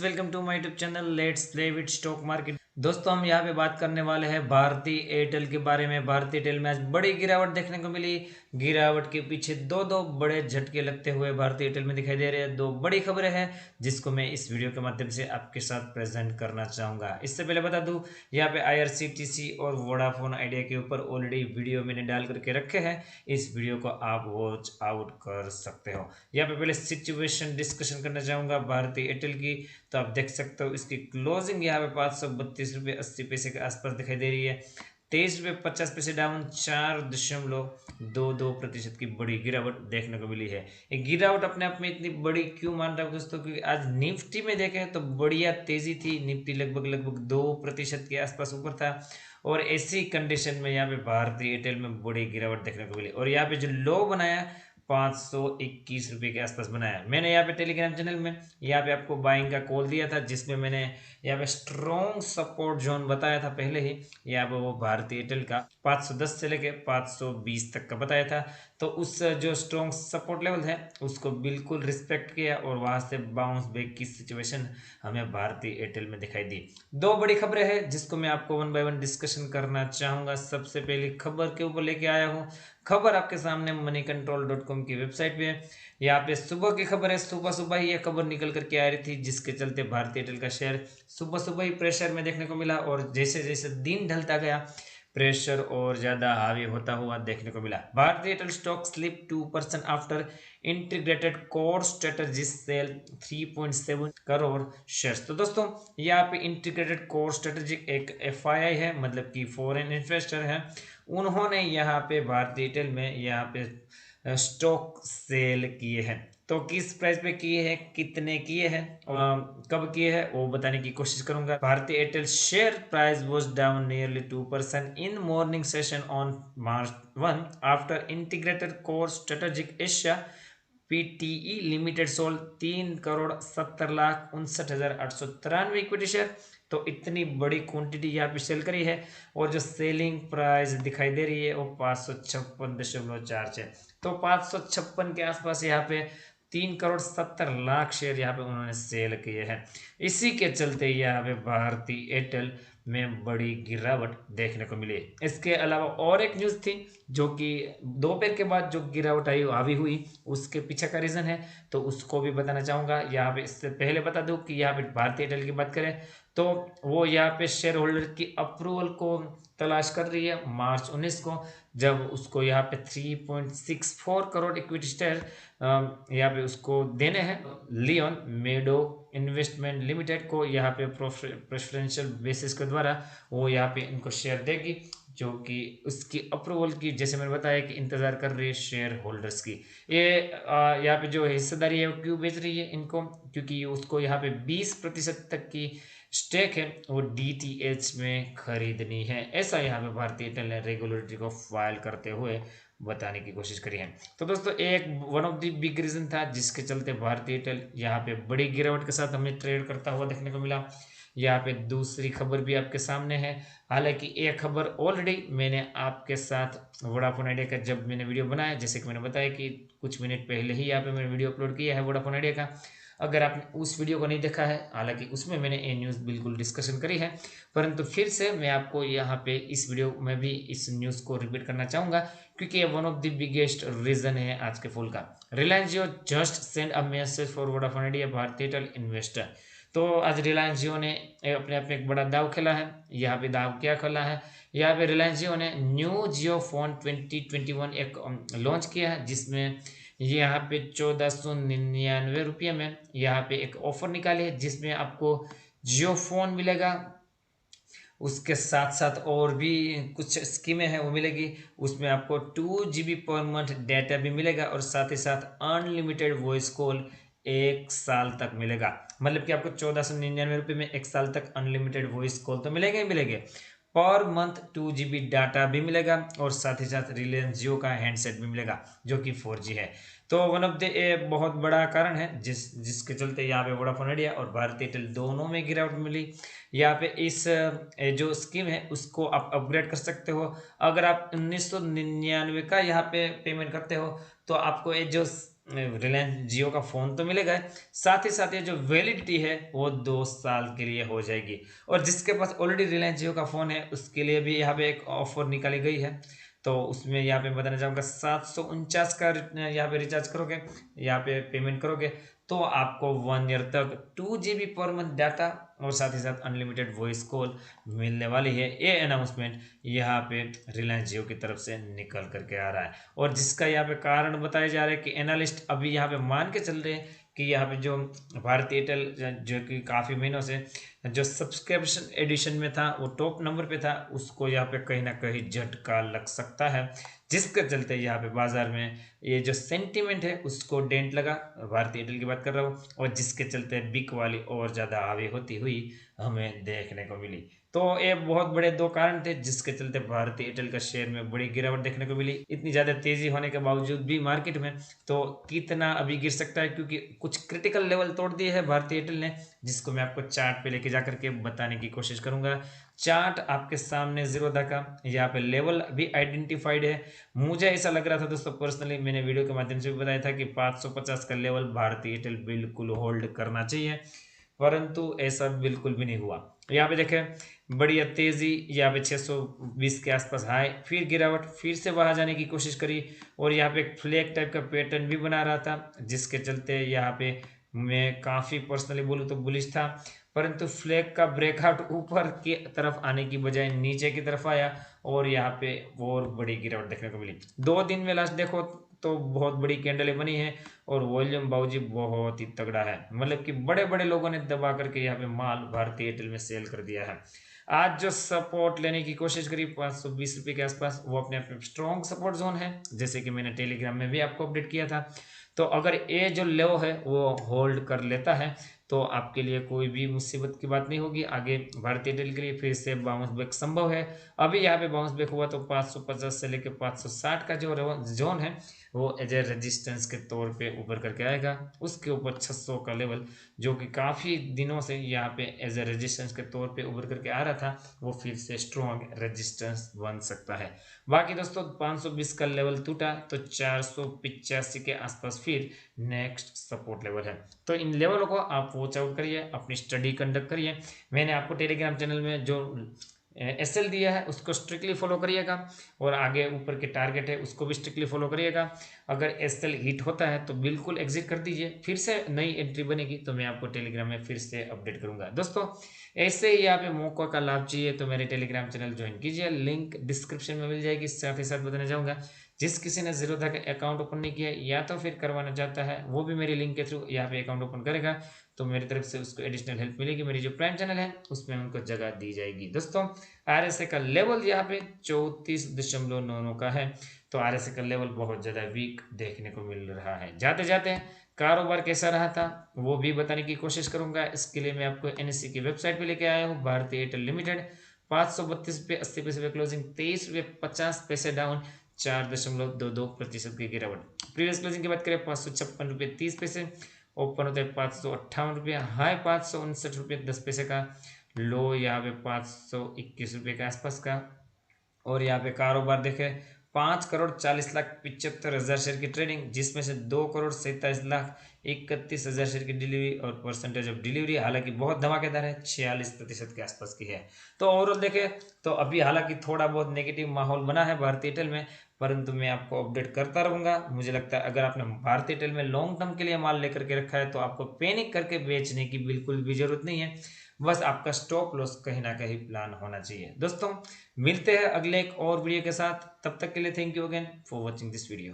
Friends, welcome to my YouTube channel let's play with stock market. दोस्तों, हम यहाँ पे बात करने वाले हैं भारती एयरटेल के बारे में। भारती एयरटेल में आज बड़ी गिरावट देखने को मिली। गिरावट के पीछे दो दो बड़े झटके लगते हुए भारती एयरटेल में दिखाई दे रहे हैं। दो बड़ी खबरें हैं जिसको मैं इस वीडियो के माध्यम से आपके साथ प्रेजेंट करना चाहूंगा। इससे पहले बता दूं, यहाँ पे IRCTC और वोडाफोन आइडिया के ऊपर ऑलरेडी वीडियो मैंने डाल करके रखे हैं। इस वीडियो को आप वॉच आउट कर सकते हो। यहाँ पे पहले सिचुएशन डिस्कशन करना चाहूंगा भारती एयरटेल की। तो आप देख सकते हो इसकी क्लोजिंग यहाँ पे 532 रुपये 80 पैसे के आसपास दिखाई दे रही है। 23 रुपये 50 पैसे डाउन, 4.22% की बड़ी गिरावट देखने को मिली है। ये गिरावट अपने आप में इतनी बड़ी क्यों मान रहा हूँ दोस्तों, क्योंकि आज निफ्टी में देखें तो बढ़िया तेजी थी। निफ्टी लगभग 2% के आसपास ऊपर था और ऐसी कंडीशन में यहाँ पे भारतीय एयरटेल में बड़ी गिरावट देखने को मिली। और यहाँ पे जो लो बनाया 521 रुपये के आसपास बनाया। मैंने यहाँ पे टेलीग्राम चैनल में यहाँ पे आपको बाइंग का कॉल दिया था, जिसमें मैंने यहाँ पे स्ट्रॉन्ग सपोर्ट जोन बताया था पहले ही। यहाँ पे वो भारतीय एयरटेल का 510 से लेके 520 तक का बताया था। तो उस जो स्ट्रॉन्ग सपोर्ट लेवल है उसको बिल्कुल रिस्पेक्ट किया और वहां से बाउंस बैक की सिचुएशन हमें भारतीय एयरटेल में दिखाई दी। दो बड़ी खबरें हैं जिसको मैं आपको वन बाय वन डिस्कशन करना चाहूंगा। सबसे पहली खबर के ऊपर लेके आया हूँ। खबर आपके सामने moneycontrol.com की वेबसाइट पे है। यहाँ पे सुबह की खबर है। सुबह सुबह ही ये खबर निकल करके आ रही थी, जिसके चलते भारतीय एयरटेल का शेयर सुबह सुबह ही प्रेशर में देखने को मिला। और जैसे जैसे दिन ढलता गया प्रेशर और ज्यादा हावी होता हुआ देखने को मिला। Bharti Airtel stock slip 2% after integrated core strategy sell 3.7 crore shares. तो दोस्तों, यहाँ पे इंटीग्रेटेड कोर स्ट्रेटजी एक FII है, मतलब कि फॉरेन इन्वेस्टर है। उन्होंने यहाँ पे भारतीय एयरटेल में यहाँ पे स्टॉक सेल किए हैं। तो किस प्राइस पे किए हैं, कितने किए हैं और कब किए हैं वो बताने की कोशिश करूंगा। भारतीय Airtel share price was down nearly 2% in morning session on March 1 after integrated core strategic Asia PTE limited sold 3,70,69,893 equity share. तो इतनी बड़ी क्वांटिटी यहाँ पे सेल करी है और जो सेलिंग प्राइस दिखाई दे रही है वो 556.46। तो 556 के आसपास यहाँ पे 3,70,00,000 शेयर यहाँ पे उन्होंने सेल किए हैं। इसी के चलते यहाँ पे भारतीय एयरटेल में बड़ी गिरावट देखने को मिली। इसके अलावा और एक न्यूज़ थी जो कि दोपहर के बाद जो गिरावट आई हावी हुई, उसके पीछे का रीज़न है, तो उसको भी बताना चाहूँगा। यहाँ पे इससे पहले बता दूँ कि यहाँ पे भारतीय एयरटेल की बात करें तो वो यहाँ पे शेयर होल्डर की अप्रूवल को तलाश कर रही है March 19 को, जब उसको यहाँ पे 3.64 करोड़ इक्विटी शेयर यहाँ पे उसको देने हैं। लियोन मेडो इन्वेस्टमेंट लिमिटेड को यहाँ पे प्रेफरेंशियल बेसिस के द्वारा वो यहाँ पे इनको शेयर देगी, जो कि उसकी अप्रूवल की, जैसे मैंने बताया कि इंतजार कर रही है शेयर होल्डर्स की। ये यहाँ पे जो हिस्सेदारी है वो क्यों बेच रही है इनको, क्योंकि उसको यहाँ पे 20% तक की स्टेक है वो DTH में खरीदनी है। ऐसा यहाँ पे भारतीय एयरटेल ने रेगुलेटरी को फाइल करते हुए बताने की कोशिश करी है। तो दोस्तों, एक one of the big reason था जिसके चलते भारतीय एयरटेल यहाँ पे बड़ी गिरावट के साथ हमें ट्रेड करता हुआ देखने को मिला। यहाँ पे दूसरी खबर भी आपके सामने है। हालांकि एक खबर ऑलरेडी मैंने आपके साथ वोडाफोन आइडिया का जब मैंने वीडियो बनाया, जैसे कि मैंने बताया कि कुछ मिनट पहले ही यहाँ पे मैंने वीडियो अपलोड किया है वोडाफोन आइडिया का। अगर आपने उस वीडियो को नहीं देखा है, हालांकि उसमें मैंने ये न्यूज़ बिल्कुल डिस्कशन करी है, परंतु फिर से मैं आपको यहाँ पे इस वीडियो में भी इस न्यूज़ को रिपीट करना चाहूँगा, क्योंकि ये one of the biggest reason है आज के फॉल का। Reliance Jio just send a message for Vodafone Idea Bhartiya Airtel investor. तो आज रिलायंस जियो ने अपने आप में एक बड़ा दाव खेला है। यहाँ पे दाव क्या खेला है, यहाँ पे रिलायंस जियो ने न्यू जियो फोन 2021 एक लॉन्च किया है, जिसमें यहाँ पे 1499 रुपये में यहाँ पे एक ऑफर निकाली है, जिसमें आपको जियो फोन मिलेगा। उसके साथ साथ और भी कुछ स्कीमें हैं वो मिलेगी। उसमें आपको 2 GB पर मंथ डाटा भी मिलेगा और साथ ही साथ अनलिमिटेड वॉइस कॉल 1 साल तक मिलेगा। मतलब कि आपको 1499 रुपये में 1 साल तक अनलिमिटेड वॉइस कॉल तो मिलेंगे ही मिलेंगे, पर मंथ 2 GB डाटा भी मिलेगा और साथ ही साथ रिलायंस जियो का हैंडसेट भी मिलेगा जो कि 4G है। तो वन ऑफ द बहुत बड़ा कारण है जिसके चलते यहाँ पे वोडाफोन आइडिया और भारतीय एयरटेल दोनों में गिरावट मिली। यहाँ पे इस जो स्कीम है उसको आप अपग्रेड कर सकते हो। अगर आप 1999 का यहाँ पे पेमेंट करते हो तो आपको ये जो रिलायंस जियो का फ़ोन तो मिलेगा ही, साथ ही साथ ये जो वैलिडिटी है वो 2 साल के लिए हो जाएगी। और जिसके पास ऑलरेडी रिलायंस जियो का फ़ोन है उसके लिए भी यहाँ पे एक ऑफर निकाली गई है। तो उसमें यहाँ पे बताना चाहूँगा 749 का यहाँ पे रिचार्ज करोगे, यहाँ पे पेमेंट करोगे तो आपको 1 ईयर तक 2 GB पर मंथ डाटा और साथ ही साथ अनलिमिटेड वॉइस कॉल मिलने वाली है। ये अनाउंसमेंट यहाँ पे रिलायंस जियो की तरफ से निकल करके आ रहा है। और जिसका यहाँ पे कारण बताया जा रहा है कि एनालिस्ट अभी यहाँ पे मान के चल रहे हैं कि यहाँ पे जो भारती एयरटेल जो कि काफ़ी महीनों से जो सब्सक्रिप्शन एडिशन में था वो टॉप नंबर पे था, उसको यहाँ पे कहीं ना कहीं झटका लग सकता है, जिसके चलते यहाँ पे बाजार में ये जो सेंटीमेंट है उसको डेंट लगा। भारती एयरटेल की बात कर रहा हूँ, और जिसके चलते बिक वाली और ज़्यादा हावी होती हुई हमें देखने को मिली। तो ये बहुत बड़े 2 कारण थे जिसके चलते भारती एयरटेल का शेयर में बड़ी गिरावट देखने को मिली। इतनी ज़्यादा तेज़ी होने के बावजूद भी मार्केट में तो कितना अभी गिर सकता है, क्योंकि कुछ क्रिटिकल लेवल तोड़ दिए है भारती एयरटेल ने, जिसको मैं आपको चार्ट पे लेके जा करके बताने की कोशिश करूंगा। चार्ट आपके सामने जीरोधा का यहाँ पे लेवल भी आइडेंटिफाइड है। मुझे ऐसा लग रहा था दोस्तों, पर्सनली मैंने वीडियो के माध्यम से भी बताया था कि 550 का लेवल भारती एयरटेल बिल्कुल होल्ड करना चाहिए, परंतु ऐसा बिल्कुल भी नहीं हुआ। यहाँ पे देखें बढ़िया तेजी, यहाँ पे 620 के आसपास हाई, फिर गिरावट, फिर से वहां जाने की कोशिश करी और यहाँ पे एक फ्लैग टाइप का पैटर्न भी बना रहा था, जिसके चलते यहाँ पे मैं काफ़ी पर्सनली बोलूँ तो बुलिश था। परंतु फ्लैग का ब्रेकआउट ऊपर की तरफ आने की बजाय नीचे की तरफ आया और यहाँ पे और बड़ी गिरावट देखने को मिली। 2 दिन में लास्ट देखो तो बहुत बड़ी कैंडलें बनी है और वॉल्यूम बाबूजी बहुत ही तगड़ा है, मतलब कि बड़े बड़े लोगों ने दबा करके यहाँ पे माल भारतीय एयरटेल में सेल कर दिया है। आज जो सपोर्ट लेने की कोशिश करी 520 रुपये के आसपास, वो अपने आप में स्ट्रॉन्ग सपोर्ट जोन है, जैसे कि मैंने टेलीग्राम में भी आपको अपडेट किया था। तो अगर ये जो लो है वो होल्ड कर लेता है तो आपके लिए कोई भी मुसीबत की बात नहीं होगी। आगे भारतीय एयरटेल के लिए फिर से बाउंस बैक संभव है। अभी यहाँ पे बाउंस बैक हुआ तो 550 से लेकर 560 का जो जोन है वो एज ए रेजिस्टेंस के तौर पे ऊपर करके आएगा। उसके ऊपर 600 का लेवल जो कि काफ़ी दिनों से यहाँ पे एज ए रेजिस्टेंस के तौर पे ऊपर करके आ रहा था, वो फिर से स्ट्रॉन्ग रेजिस्टेंस बन सकता है। बाकी दोस्तों 520 का लेवल टूटा तो 485 के आसपास फिर नेक्स्ट सपोर्ट लेवल है। तो इन लेवलों को आप वॉच आउट करिए, अपनी स्टडी कंडक्ट करिए। मैंने आपको टेलीग्राम चैनल में जो एसएल दिया है उसको स्ट्रिक्टली फॉलो करिएगा और आगे ऊपर के टारगेट है उसको भी स्ट्रिक्टली फॉलो करिएगा। अगर एसएल हिट होता है तो बिल्कुल एग्जिट कर दीजिए, फिर से नई एंट्री बनेगी तो मैं आपको टेलीग्राम में फिर से अपडेट करूंगा। दोस्तों ऐसे ही यहाँ पे मौका का लाभ चाहिए तो मेरे टेलीग्राम चैनल ज्वाइन कीजिए, लिंक डिस्क्रिप्शन में मिल जाएगी। साथ ही साथ बताना चाहूँगा जिस किसी ने जीरोधा का अकाउंट ओपन नहीं किया या तो फिर करवाना चाहता है वो भी मेरी लिंक के थ्रू यहाँ पे अकाउंट ओपन करेगा तो मेरी तरफ से उसको एडिशनल हेल्प मिलेगी। मेरी जो प्राइम चैनल है उसमें उनको जगह दी जाएगी। दोस्तों आरएसए का लेवल यहाँ पे 34.99 का है, तो आरएसए का लेवल बहुत ज़्यादा वीक देखने को मिल रहा है। जाते जाते कारोबार कैसा रहा था वो भी बताने की कोशिश करूंगा। इसके लिए मैं आपको एनएससी की वेबसाइट पे लेके आया हूँ। भारतीय एयरटेल लिमिटेड 532 रुपये 80 पैसे क्लोजिंग, 23 रुपये 50 पैसे डाउन, 4.22% की गिरावट। प्रीवियस क्लोजिंग की बात करें 556 रुपये 30 पैसे, ओपन होते हैं 558 रुपये, हाई 559 रुपये 10 पैसे का, लो यहाँ पे 521 रुपये के आसपास का। और यहाँ पे कारोबार देखे 5,40,75,000 शेयर की ट्रेडिंग, जिसमें से 2,47,31,000 शेयर की डिलीवरी और परसेंटेज ऑफ डिलीवरी हालांकि बहुत धमाकेदार है, 46% के आसपास की है। तो ओवरऑल देखे तो अभी हालांकि थोड़ा बहुत नेगेटिव माहौल बना है भारतीय एयरटेल में, परंतु मैं आपको अपडेट करता रहूंगा। मुझे लगता है अगर आपने भारतीय एयरटेल में लॉन्ग टर्म के लिए माल लेकर के रखा है तो आपको पैनिक करके बेचने की बिल्कुल भी जरूरत नहीं है, बस आपका स्टॉप लॉस कहीं ना कहीं प्लान होना चाहिए। दोस्तों मिलते हैं अगले एक और वीडियो के साथ, तब तक के लिए thank you again for watching this video.